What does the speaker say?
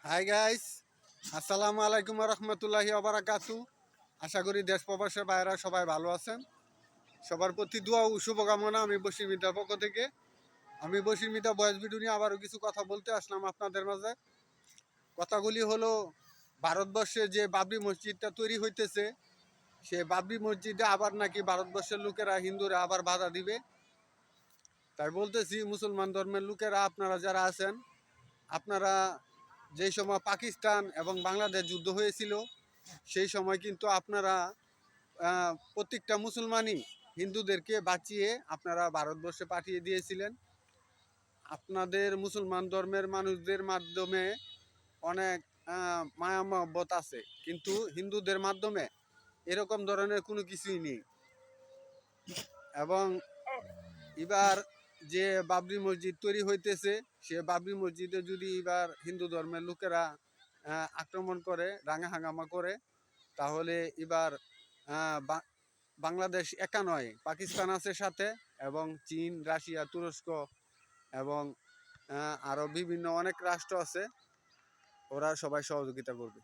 Hi guys, আসসালামু আলাইকুম রহমতুল্লাহি ওবারাকাতু। আশা করি দেশ প্রবাসের বাইরা সবাই ভালো আছেন। সবার প্রতি দোয়া ও শুভকামনা। আমি বশির মিতার পক্ষ থেকে আমি বশির মিতা বয়স ভিডিও নিয়ে আবারও কিছু কথা বলতে আসলাম আপনাদের মাঝে। কথাগুলি হলো, ভারতবর্ষে যে বাবরি মসজিদটা তৈরি হইতেছে, সে বাবরি মসজিদে আবার নাকি ভারতবর্ষের লোকেরা, হিন্দুরা আবার বাধা দিবে। তাই বলতেছি, মুসলমান ধর্মের লোকেরা আপনারা যারা আছেন, আপনারা যেই সময় পাকিস্তান এবং বাংলাদেশ যুদ্ধ হয়েছিল, সেই সময় কিন্তু আপনারা প্রত্যেকটা মুসলমানই হিন্দুদেরকে বাঁচিয়ে আপনারা ভারতবর্ষে পাঠিয়ে দিয়েছিলেন। আপনাদের মুসলমান ধর্মের মানুষদের মাধ্যমে অনেক মায়া মহব্বত আছে, কিন্তু হিন্দুদের মাধ্যমে এরকম ধরনের কোনো কিছুই নেই। এবং এবার যে বাবরি মসজিদ তৈরি হইতেছে, সে বাবরি মসজিদে যদি এবার হিন্দু ধর্মের লোকেরা আক্রমণ করে, রাঙা হাঙ্গামা করে, তাহলে এবার বাংলাদেশ একা নয়, পাকিস্তান আছে সাথে, এবং চীন, রাশিয়া, তুরস্ক এবং আরও বিভিন্ন অনেক রাষ্ট্র আছে, ওরা সবাই সহযোগিতা করবে।